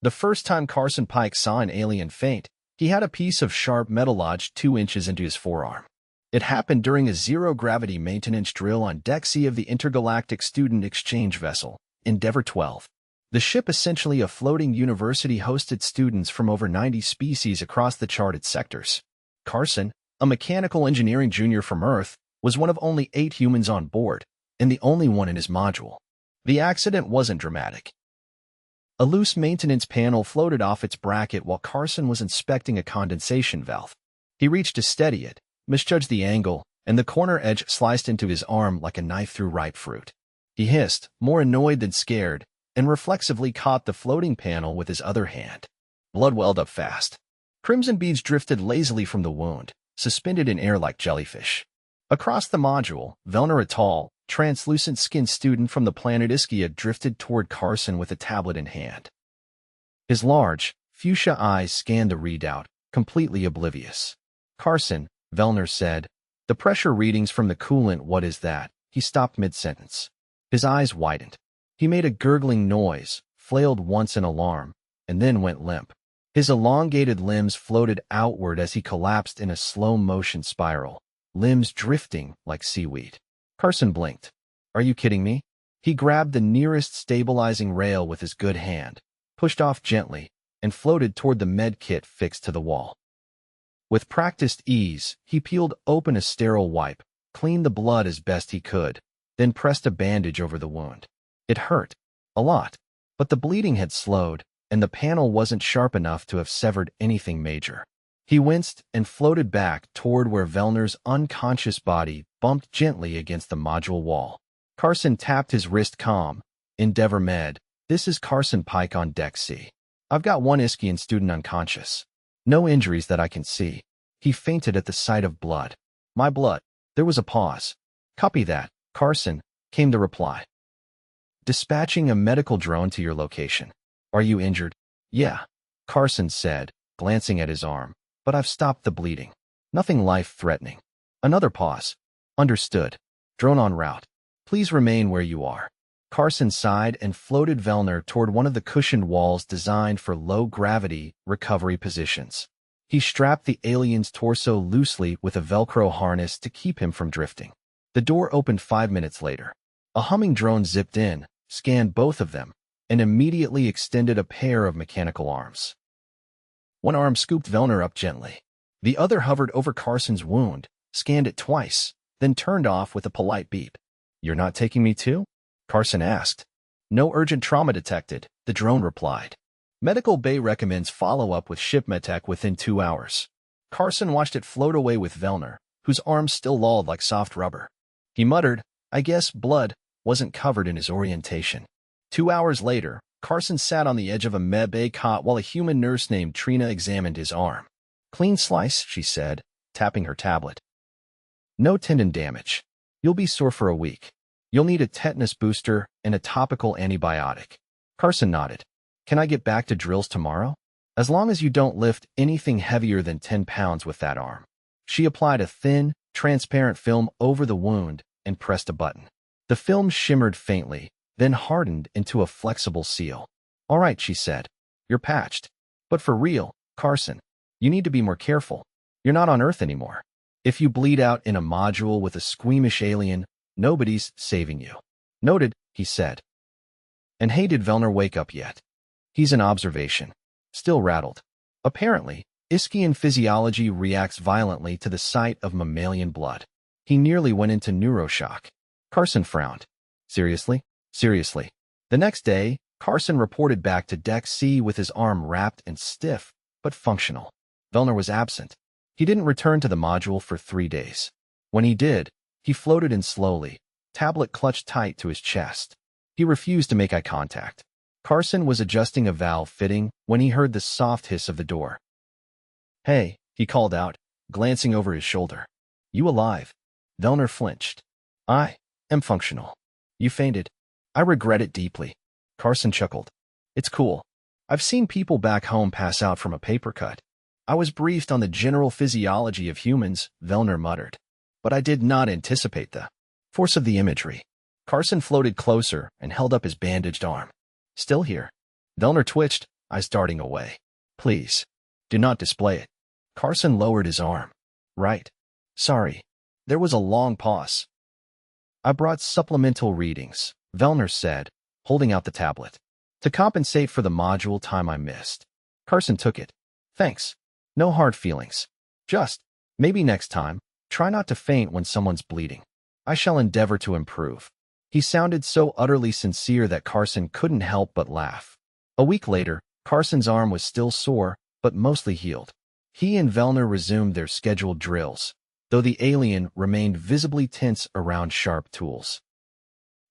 The first time Karson Pike saw an alien faint, he had a piece of sharp metal lodged 2 inches into his forearm. It happened during a zero-gravity maintenance drill on Deck C of the intergalactic student exchange vessel, Endeavour 12. The ship, essentially a floating university, hosted students from over 90 species across the charted sectors. Karson, a mechanical engineering junior from Earth, was one of only 8 humans on board, and the only one in his module. The accident wasn't dramatic. A loose maintenance panel floated off its bracket while Karson was inspecting a condensation valve. He reached to steady it, misjudged the angle, and the corner edge sliced into his arm like a knife through ripe fruit. He hissed, more annoyed than scared, and reflexively caught the floating panel with his other hand. Blood welled up fast. Crimson beads drifted lazily from the wound, suspended in air like jellyfish. Across the module, Velnar, a tall, translucent-skinned student from the planet Ischia, drifted toward Karson with a tablet in hand. His large, fuchsia eyes scanned the readout, completely oblivious. "Karson," Velnar said, "the pressure readings from the coolant, what is that?" He stopped mid-sentence. His eyes widened. He made a gurgling noise, flailed once in alarm, and then went limp. His elongated limbs floated outward as he collapsed in a slow-motion spiral, limbs drifting like seaweed. Karson blinked. "Are you kidding me?" He grabbed the nearest stabilizing rail with his good hand, pushed off gently, and floated toward the med kit fixed to the wall. With practiced ease, he peeled open a sterile wipe, cleaned the blood as best he could, then pressed a bandage over the wound. It hurt, a lot, but the bleeding had slowed, and the panel wasn't sharp enough to have severed anything major. He winced and floated back toward where Velnar's unconscious body bumped gently against the module wall. Karson tapped his wrist. "Calm. Endeavour Med. This is Karson Pike on Deck C. I've got one Iskian student unconscious. No injuries that I can see. He fainted at the sight of blood." "My blood." There was a pause. "Copy that, Karson," came the reply. "Dispatching a medical drone to your location. Are you injured?" "Yeah," Karson said, glancing at his arm. "But I've stopped the bleeding. Nothing life-threatening." Another pause. "Understood. Drone en route. Please remain where you are." Karson sighed and floated Velnar toward one of the cushioned walls designed for low-gravity recovery positions. He strapped the alien's torso loosely with a Velcro harness to keep him from drifting. The door opened 5 minutes later. A humming drone zipped in, scanned both of them, and immediately extended a pair of mechanical arms. One arm scooped Velnar up gently. The other hovered over Karson's wound, scanned it twice, then turned off with a polite beep. "You're not taking me too?" Karson asked. "No urgent trauma detected," the drone replied. "Medical Bay recommends follow-up with ship medtech within 2 hours." Karson watched it float away with Velnar, whose arms still lolled like soft rubber. He muttered, "I guess blood wasn't covered in his orientation." 2 hours later, Karson sat on the edge of a med bay cot while a human nurse named Trina examined his arm. "Clean slice," she said, tapping her tablet. "No tendon damage. You'll be sore for a week. You'll need a tetanus booster and a topical antibiotic." Karson nodded. "Can I get back to drills tomorrow?" "As long as you don't lift anything heavier than 10 pounds with that arm." She applied a thin, transparent film over the wound and pressed a button. The film shimmered faintly, then hardened into a flexible seal. "All right," she said. "You're patched. But for real, Karson, you need to be more careful. You're not on Earth anymore. If you bleed out in a module with a squeamish alien, nobody's saving you." "Noted," he said. "And hey, did Velnar wake up yet?" "He's in observation. Still rattled. Apparently, Iskian physiology reacts violently to the sight of mammalian blood. He nearly went into neuroshock." Karson frowned. "Seriously?" "Seriously." The next day, Karson reported back to Deck C with his arm wrapped and stiff, but functional. Velnar was absent. He didn't return to the module for 3 days. When he did, he floated in slowly, tablet clutched tight to his chest. He refused to make eye contact. Karson was adjusting a valve fitting when he heard the soft hiss of the door. "Hey," he called out, glancing over his shoulder. "You alive?" Velnar flinched. "I am functional." "You fainted." "I regret it deeply." Karson chuckled. "It's cool. I've seen people back home pass out from a paper cut. I was briefed on the general physiology of humans," Velnar muttered. "But I did not anticipate the force of the imagery." Karson floated closer and held up his bandaged arm. "Still here." Velnar twitched, eyes darting away. Please, do not display it. Karson lowered his arm. Right. Sorry. There was a long pause. I brought supplemental readings, Velnar said, holding out the tablet. To compensate for the module time I missed. Karson took it. Thanks. No hard feelings. Just, maybe next time, try not to faint when someone's bleeding. I shall endeavor to improve. He sounded so utterly sincere that Karson couldn't help but laugh. A week later, Carson's arm was still sore, but mostly healed. He and Velnar resumed their scheduled drills, though the alien remained visibly tense around sharp tools.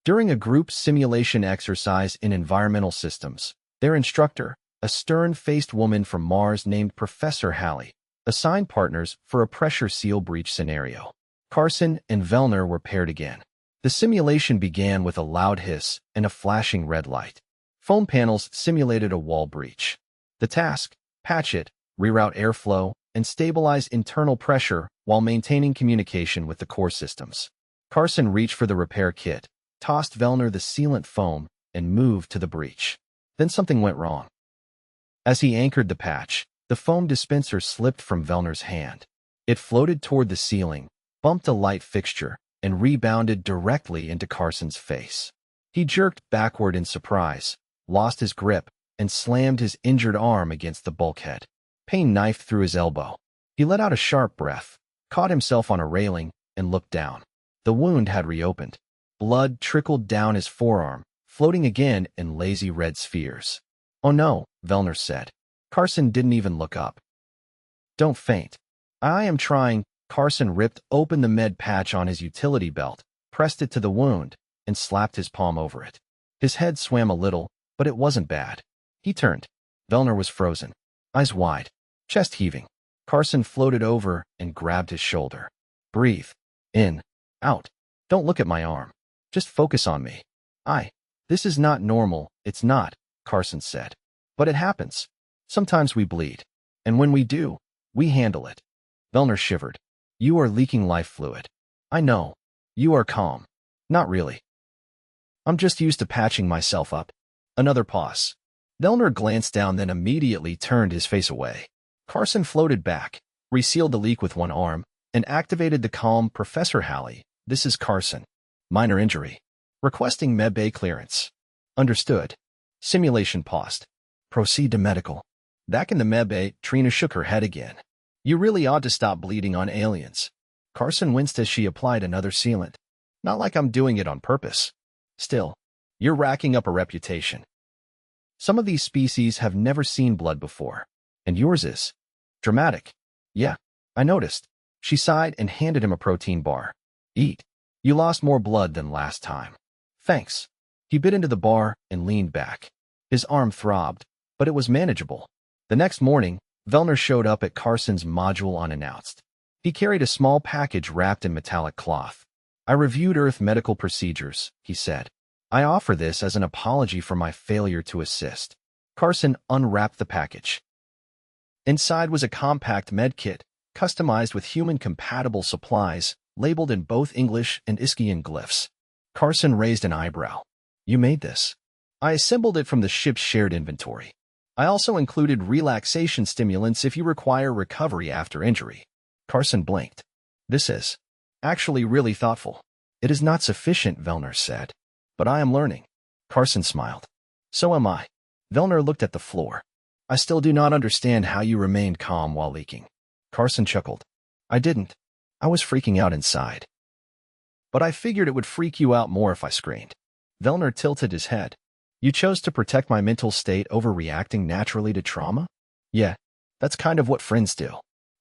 During a group simulation exercise in environmental systems, their instructor, a stern-faced woman from Mars named Professor Halley, assigned partners for a pressure seal breach scenario. Karson and Velnar were paired again. The simulation began with a loud hiss and a flashing red light. Foam panels simulated a wall breach. The task: patch it, reroute airflow, and stabilize internal pressure while maintaining communication with the core systems. Karson reached for the repair kit, tossed Velnar the sealant foam, and moved to the breach. Then something went wrong. As he anchored the patch, the foam dispenser slipped from Velnar's hand. It floated toward the ceiling, bumped a light fixture, and rebounded directly into Carson's face. He jerked backward in surprise, lost his grip, and slammed his injured arm against the bulkhead. Pain knifed through his elbow. He let out a sharp breath, caught himself on a railing, and looked down. The wound had reopened. Blood trickled down his forearm, floating again in lazy red spheres. Oh no, Velnar said. Karson didn't even look up. Don't faint. I am trying. Karson ripped open the med patch on his utility belt, pressed it to the wound, and slapped his palm over it. His head swam a little, but it wasn't bad. He turned. Velnar was frozen, eyes wide, chest heaving. Karson floated over and grabbed his shoulder. Breathe. In. Out. Don't look at my arm. Just focus on me. This is not normal, it's not, Karson said. But it happens. Sometimes we bleed. And when we do, we handle it. Velnar shivered. You are leaking life fluid. I know. You are calm. Not really. I'm just used to patching myself up. Another pause. Velnar glanced down, then immediately turned his face away. Karson floated back, resealed the leak with one arm, and activated the calm Professor Halley. This is Karson. Minor injury. Requesting medbay clearance. Understood. Simulation paused. Proceed to medical. Back in the medbay, Trina shook her head again. You really ought to stop bleeding on aliens. Karson winced as she applied another sealant. Not like I'm doing it on purpose. Still, you're racking up a reputation. Some of these species have never seen blood before. And yours is. Dramatic. Yeah, I noticed. She sighed and handed him a protein bar. Eat. You lost more blood than last time. Thanks. He bit into the bar and leaned back. His arm throbbed, but it was manageable. The next morning, Velnar showed up at Carson's module unannounced. He carried a small package wrapped in metallic cloth. I reviewed Earth medical procedures, he said. I offer this as an apology for my failure to assist. Karson unwrapped the package. Inside was a compact med kit, customized with human-compatible supplies, labeled in both English and Iskian glyphs. Karson raised an eyebrow. You made this. I assembled it from the ship's shared inventory. I also included relaxation stimulants if you require recovery after injury. Karson blinked. This is actually really thoughtful. It is not sufficient, Velnar said. But I am learning. Karson smiled. So am I. Velnar looked at the floor. I still do not understand how you remained calm while leaking. Karson chuckled. I didn't. I was freaking out inside. But I figured it would freak you out more if I screamed. Velnar tilted his head. You chose to protect my mental state over reacting naturally to trauma? Yeah, that's kind of what friends do.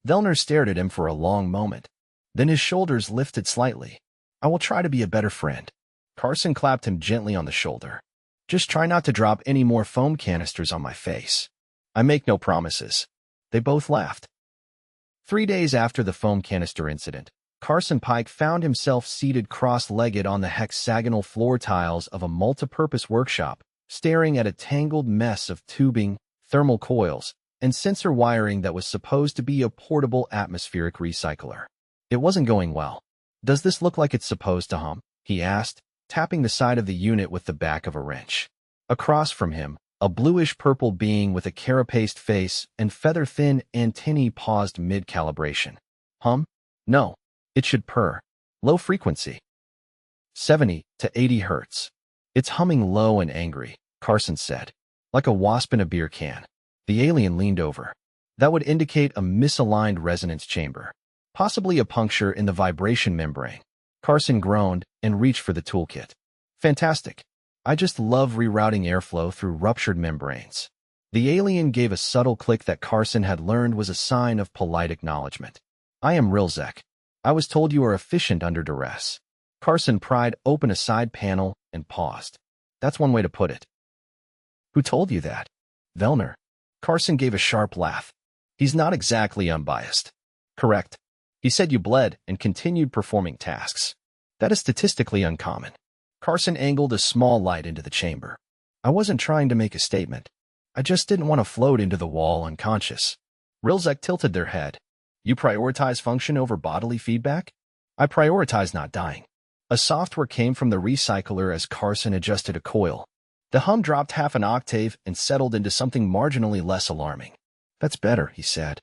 Velnar stared at him for a long moment. Then his shoulders lifted slightly. I will try to be a better friend. Karson clapped him gently on the shoulder. Just try not to drop any more foam canisters on my face. I make no promises. They both laughed. 3 days after the foam canister incident, Karson Pike found himself seated cross-legged on the hexagonal floor tiles of a multipurpose workshop, staring at a tangled mess of tubing, thermal coils, and sensor wiring that was supposed to be a portable atmospheric recycler. It wasn't going well. Does this look like it's supposed to hum? He asked, tapping the side of the unit with the back of a wrench. Across from him, A bluish-purple being with a carapaced face and feather-thin antennae paused mid-calibration. No. It should purr. Low frequency. 70 to 80 hertz. It's humming low and angry, Karson said. Like a wasp in a beer can. The alien leaned over. That would indicate a misaligned resonance chamber. Possibly a puncture in the vibration membrane. Karson groaned and reached for the toolkit. Fantastic. I just love rerouting airflow through ruptured membranes. The alien gave a subtle click that Karson had learned was a sign of polite acknowledgement. I am Rilzek. I was told you are efficient under duress. Karson pried open a side panel and paused. That's one way to put it. Who told you that? Velnar. Karson gave a sharp laugh. He's not exactly unbiased. Correct. He said you bled and continued performing tasks. That is statistically uncommon. Karson angled a small light into the chamber. I wasn't trying to make a statement. I just didn't want to float into the wall unconscious. Rilzek tilted their head. You prioritize function over bodily feedback? I prioritize not dying. A software came from the recycler as Karson adjusted a coil. The hum dropped half an octave and settled into something marginally less alarming. That's better, he said.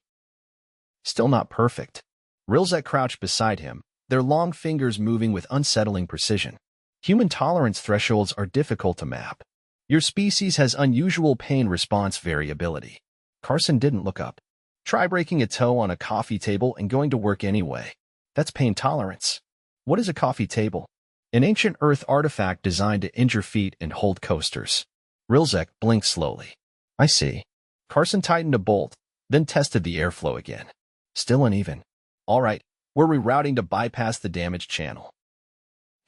Still not perfect. Rilzek crouched beside him, their long fingers moving with unsettling precision. Human tolerance thresholds are difficult to map. Your species has unusual pain response variability. Karson didn't look up. Try breaking a toe on a coffee table and going to work anyway. That's pain tolerance. What is a coffee table? An ancient Earth artifact designed to injure feet and hold coasters. Rilzek blinked slowly. I see. Karson tightened a bolt, then tested the airflow again. Still uneven. All right, we're rerouting to bypass the damaged channel.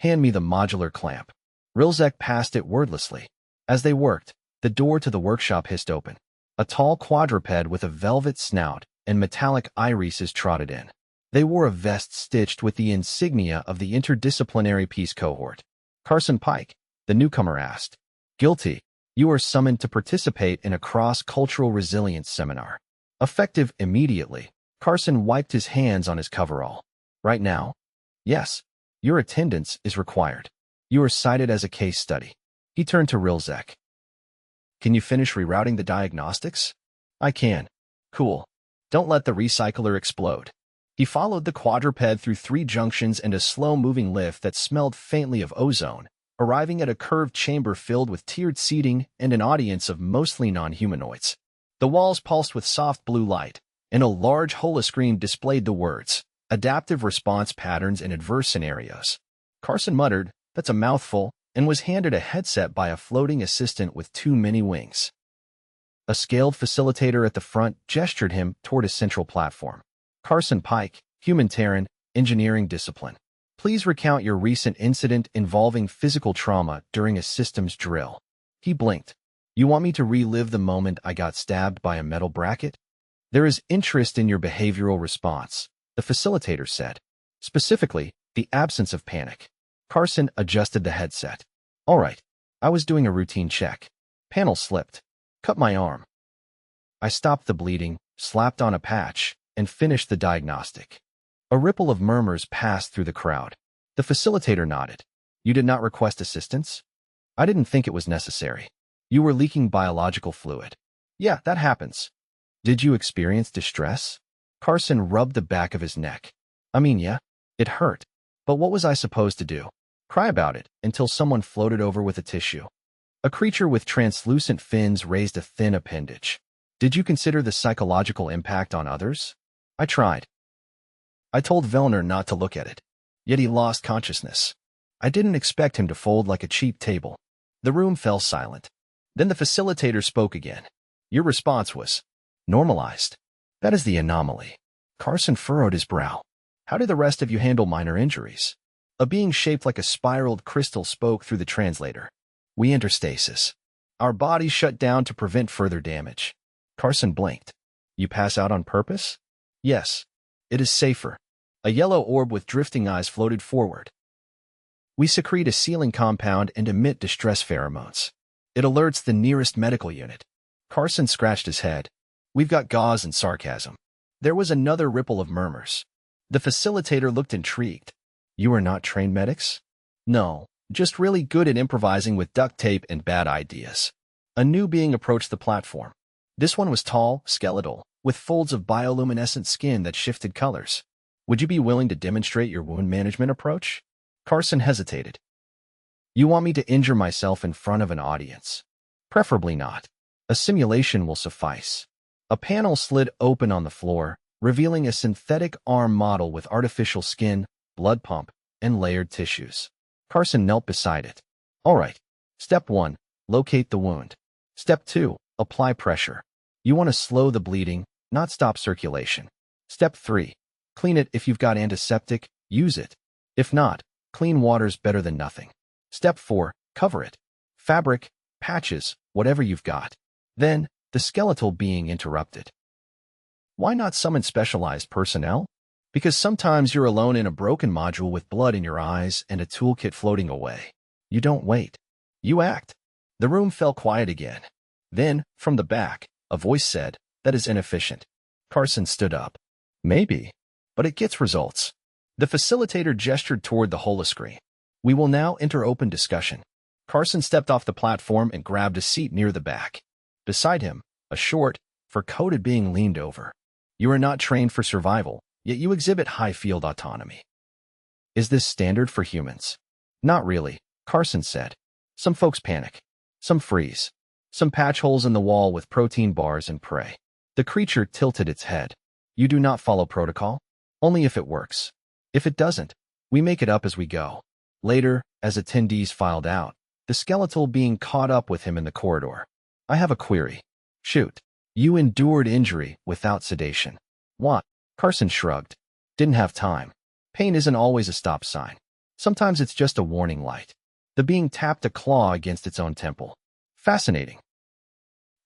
Hand me the modular clamp. Rilzek passed it wordlessly. As they worked, the door to the workshop hissed open. A tall quadruped with a velvet snout and metallic irises trotted in. They wore a vest stitched with the insignia of the interdisciplinary peace cohort. Karson Pike, the newcomer asked. Guilty. You are summoned to participate in a cross-cultural resilience seminar. Effective immediately. Karson wiped his hands on his coverall. Right now? Yes. Your attendance is required. You are cited as a case study. He turned to Rilzek. Can you finish rerouting the diagnostics? I can. Cool. Don't let the recycler explode. He followed the quadruped through 3 junctions and a slow-moving lift that smelled faintly of ozone, arriving at a curved chamber filled with tiered seating and an audience of mostly non-humanoids. The walls pulsed with soft blue light, and a large holoscreen displayed the words, Adaptive Response Patterns in Adverse Scenarios. Karson muttered, That's a mouthful, and was handed a headset by a floating assistant with 2 mini wings. A scaled facilitator at the front gestured him toward a central platform. Karson Pike, Human Terran, Engineering Discipline. Please recount your recent incident involving physical trauma during a systems drill. He blinked. You want me to relive the moment I got stabbed by a metal bracket? There is interest in your behavioral response, the facilitator said. Specifically, the absence of panic. Karson adjusted the headset. All right, I was doing a routine check. Panel slipped. Cut my arm. I stopped the bleeding, slapped on a patch, and finished the diagnostic. A ripple of murmurs passed through the crowd. The facilitator nodded. You did not request assistance? I didn't think it was necessary. You were leaking biological fluid. Yeah, that happens. Did you experience distress? Karson rubbed the back of his neck. I mean, yeah, it hurt. But what was I supposed to do? Cry about it until someone floated over with a tissue. A creature with translucent fins raised a thin appendage. Did you consider the psychological impact on others? I tried. I told Velnar not to look at it. Yet he lost consciousness. I didn't expect him to fold like a cheap table. The room fell silent. Then the facilitator spoke again. Your response was normalized. That is the anomaly. Karson furrowed his brow. How did the rest of you handle minor injuries? A being shaped like a spiraled crystal spoke through the translator. We enter stasis. Our bodies shut down to prevent further damage. Karson blinked. You pass out on purpose? Yes. It is safer. A yellow orb with drifting eyes floated forward. We secrete a sealing compound and emit distress pheromones. It alerts the nearest medical unit. Karson scratched his head. We've got gauze and sarcasm. There was another ripple of murmurs. The facilitator looked intrigued. You are not trained medics? No, just really good at improvising with duct tape and bad ideas. A new being approached the platform. This one was tall, skeletal, with folds of bioluminescent skin that shifted colors. Would you be willing to demonstrate your wound management approach? Karson hesitated. You want me to injure myself in front of an audience? Preferably not. A simulation will suffice. A panel slid open on the floor, revealing a synthetic arm model with artificial skin, blood pump, and layered tissues. Karson knelt beside it. All right. Step 1. Locate the wound. Step 2. Apply pressure. You want to slow the bleeding, not stop circulation. Step 3. Clean it. If you've got antiseptic, use it. If not, clean water's better than nothing. Step 4. Cover it. Fabric, patches, whatever you've got. Then, the skeletal being interrupted. Why not summon specialized personnel? Because sometimes you're alone in a broken module with blood in your eyes and a toolkit floating away. You don't wait. You act. The room fell quiet again. Then, from the back, a voice said, "That is inefficient." Karson stood up. Maybe, but it gets results. The facilitator gestured toward the holoscreen. We will now enter open discussion. Karson stepped off the platform and grabbed a seat near the back. Beside him, a short, fur-coated being leaned over. You are not trained for survival, yet you exhibit high field autonomy. Is this standard for humans? Not really, Karson said. Some folks panic. Some freeze. Some patch holes in the wall with protein bars and pray. The creature tilted its head. You do not follow protocol? Only if it works. If it doesn't, we make it up as we go. Later, as attendees filed out, the skeletal being caught up with him in the corridor. I have a query. Shoot. You endured injury without sedation. What? Karson shrugged. Didn't have time. Pain isn't always a stop sign. Sometimes it's just a warning light. The being tapped a claw against its own temple. Fascinating.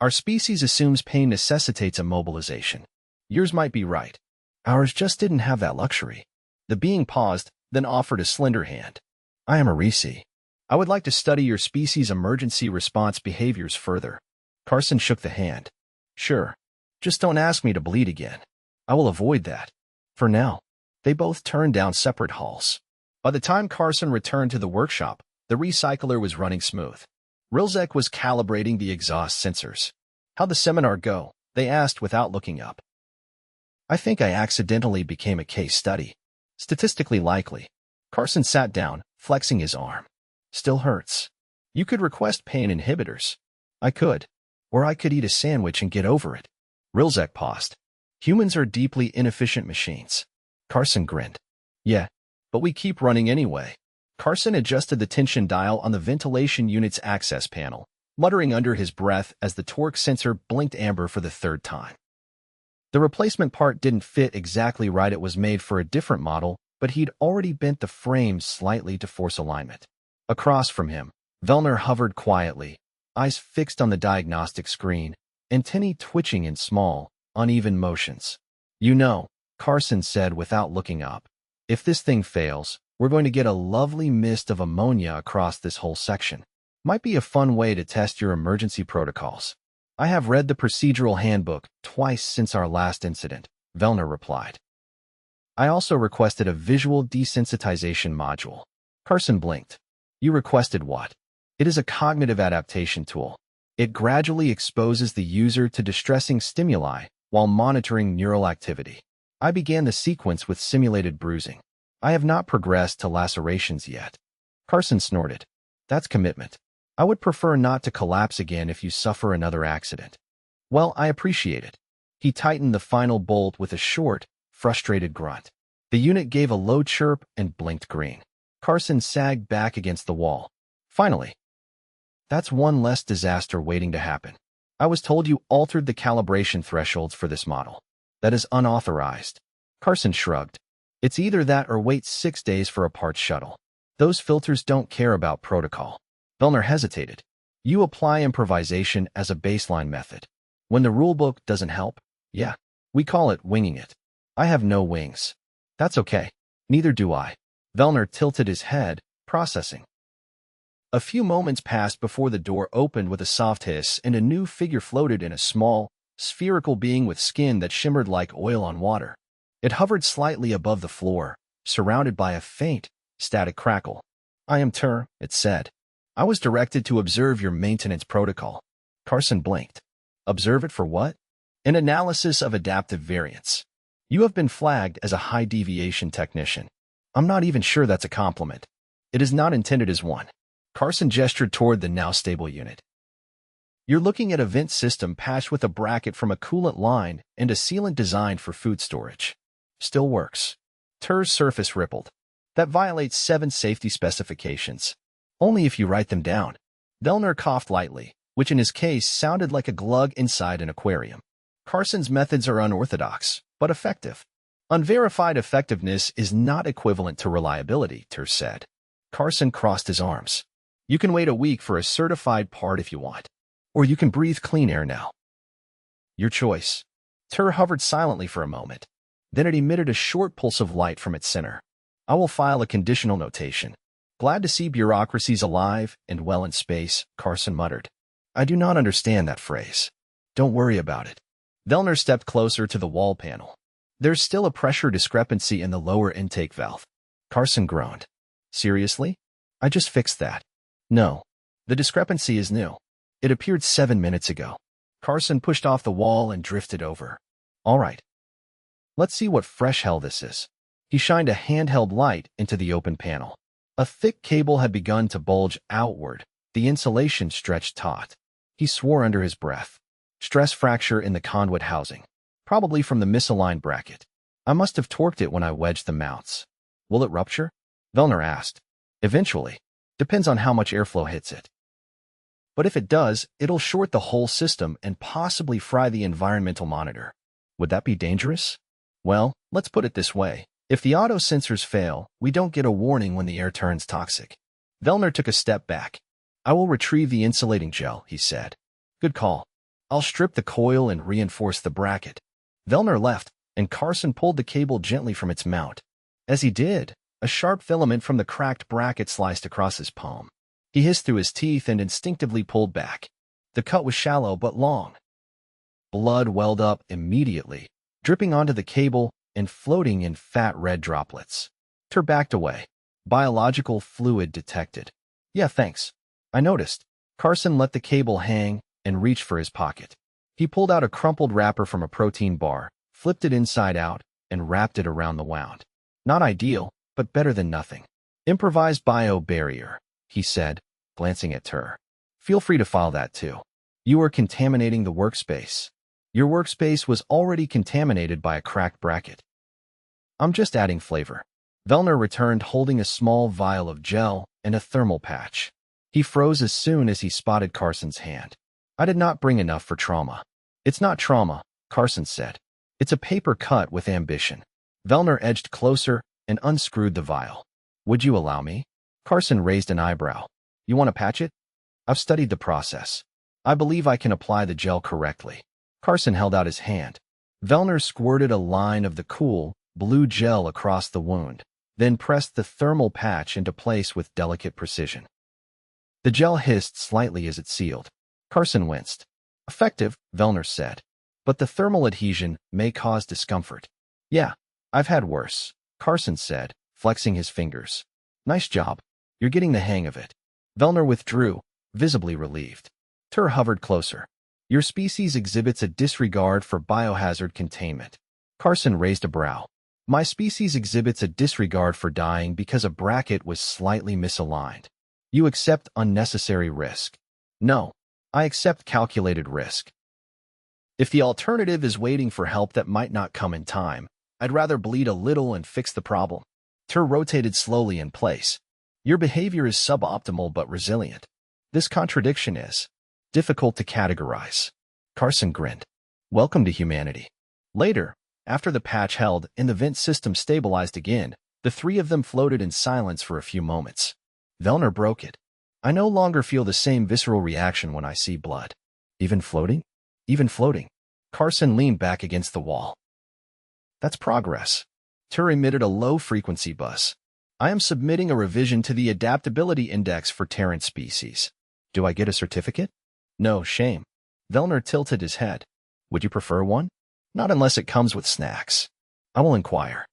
Our species assumes pain necessitates immobilization. Yours might be right. Ours just didn't have that luxury. The being paused, then offered a slender hand. I am a Risi. I would like to study your species' emergency response behaviors further. Karson shook the hand. Sure. Just don't ask me to bleed again. I will avoid that. For now. They both turned down separate halls. By the time Karson returned to the workshop, the recycler was running smooth. Rilzek was calibrating the exhaust sensors. How'd the seminar go? They asked without looking up. I think I accidentally became a case study. Statistically likely. Karson sat down, flexing his arm. Still hurts. You could request pain inhibitors. I could. Or I could eat a sandwich and get over it. Rilzek paused. Humans are deeply inefficient machines. Karson grinned. Yeah, but we keep running anyway. Karson adjusted the tension dial on the ventilation unit's access panel, muttering under his breath as the torque sensor blinked amber for the third time. The replacement part didn't fit exactly right. It was made for a different model, but he'd already bent the frame slightly to force alignment. Across from him, Velnar hovered quietly, eyes fixed on the diagnostic screen, antennae twitching in small, uneven motions. You know, Karson said without looking up, if this thing fails, we're going to get a lovely mist of ammonia across this whole section. Might be a fun way to test your emergency protocols. I have read the procedural handbook twice since our last incident, Velnar replied. I also requested a visual desensitization module. Karson blinked. You requested what? It is a cognitive adaptation tool. It gradually exposes the user to distressing stimuli while monitoring neural activity. I began the sequence with simulated bruising. I have not progressed to lacerations yet. Karson snorted. That's commitment. I would prefer not to collapse again if you suffer another accident. Well, I appreciate it. He tightened the final bolt with a short, frustrated grunt. The unit gave a low chirp and blinked green. Karson sagged back against the wall. Finally. That's one less disaster waiting to happen. I was told you altered the calibration thresholds for this model. That is unauthorized. Karson shrugged. It's either that or wait 6 days for a parts shuttle. Those filters don't care about protocol. Velnar hesitated. You apply improvisation as a baseline method. When the rulebook doesn't help, yeah, we call it winging it. I have no wings. That's okay. Neither do I. Velnar tilted his head, processing. A few moments passed before the door opened with a soft hiss and a new figure floated in, a small, spherical being with skin that shimmered like oil on water. It hovered slightly above the floor, surrounded by a faint, static crackle. I am Tur, it said. I was directed to observe your maintenance protocol. Karson blinked. Observe it for what? An analysis of adaptive variance. You have been flagged as a high deviation technician. I'm not even sure that's a compliment. It is not intended as one. Karson gestured toward the now stable unit. You're looking at a vent system patched with a bracket from a coolant line and a sealant designed for food storage. Still works. Tur's surface rippled. That violates 7 safety specifications. Only if you write them down. Velnar coughed lightly, which in his case sounded like a glug inside an aquarium. Karson's methods are unorthodox, but effective. Unverified effectiveness is not equivalent to reliability, Tur said. Karson crossed his arms. You can wait a week for a certified part if you want. Or you can breathe clean air now. Your choice. Tur hovered silently for a moment. Then it emitted a short pulse of light from its center. I will file a conditional notation. Glad to see bureaucracies alive and well in space, Karson muttered. I do not understand that phrase. Don't worry about it. Velnar stepped closer to the wall panel. There's still a pressure discrepancy in the lower intake valve. Karson groaned. Seriously? I just fixed that. No. The discrepancy is new. It appeared 7 minutes ago. Karson pushed off the wall and drifted over. All right. Let's see what fresh hell this is. He shined a handheld light into the open panel. A thick cable had begun to bulge outward. The insulation stretched taut. He swore under his breath. Stress fracture in the conduit housing. Probably from the misaligned bracket. I must have torqued it when I wedged the mounts. Will it rupture? Velnar asked. Eventually. Depends on how much airflow hits it. But if it does, it'll short the whole system and possibly fry the environmental monitor. Would that be dangerous? Well, let's put it this way. If the auto sensors fail, we don't get a warning when the air turns toxic. Velnar took a step back. I will retrieve the insulating gel, he said. Good call. I'll strip the coil and reinforce the bracket. Velnar left, and Karson pulled the cable gently from its mount. As he did, a sharp filament from the cracked bracket sliced across his palm. He hissed through his teeth and instinctively pulled back. The cut was shallow but long. Blood welled up immediately, dripping onto the cable and floating in fat red droplets. Tur backed away. Biological fluid detected. Yeah, thanks. I noticed. Karson let the cable hang and reached for his pocket. He pulled out a crumpled wrapper from a protein bar, flipped it inside out, and wrapped it around the wound. Not ideal, but better than nothing. Improvised bio-barrier, he said, glancing at Tur. Feel free to file that too. You are contaminating the workspace. Your workspace was already contaminated by a cracked bracket. I'm just adding flavor. Velnar returned holding a small vial of gel and a thermal patch. He froze as soon as he spotted Karson's hand. I did not bring enough for trauma. It's not trauma, Karson said. It's a paper cut with ambition. Velnar edged closer and unscrewed the vial. Would you allow me? Karson raised an eyebrow. You want to patch it? I've studied the process. I believe I can apply the gel correctly. Karson held out his hand. Velnar squirted a line of the cool, blue gel across the wound, then pressed the thermal patch into place with delicate precision. The gel hissed slightly as it sealed. Karson winced. Effective, Velnar said. But the thermal adhesion may cause discomfort. Yeah, I've had worse, Karson said, flexing his fingers. Nice job. You're getting the hang of it. Velnar withdrew, visibly relieved. Tur hovered closer. Your species exhibits a disregard for biohazard containment. Karson raised a brow. My species exhibits a disregard for dying because a bracket was slightly misaligned. You accept unnecessary risk. No, I accept calculated risk. If the alternative is waiting for help that might not come in time, I'd rather bleed a little and fix the problem. Tur rotated slowly in place. Your behavior is suboptimal but resilient. This contradiction is difficult to categorize. Karson grinned. Welcome to humanity. Later, after the patch held and the vent system stabilized again, the three of them floated in silence for a few moments. Velnar broke it. I no longer feel the same visceral reaction when I see blood. Even floating? Even floating. Karson leaned back against the wall. That's progress. Tur emitted a low-frequency buzz. I am submitting a revision to the adaptability index for Terran species. Do I get a certificate? No, shame. Velnar tilted his head. Would you prefer one? Not unless it comes with snacks. I will inquire.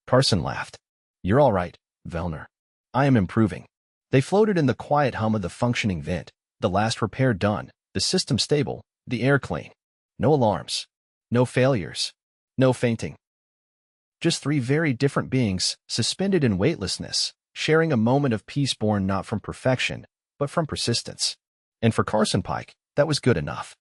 Karson laughed. You're all right, Velnar. I am improving. They floated in the quiet hum of the functioning vent, the last repair done, The system stable, the air clean. No alarms. No failures. No fainting. Just three very different beings, suspended in weightlessness, sharing a moment of peace born not from perfection, but from persistence. And for Karson Pike, that was good enough.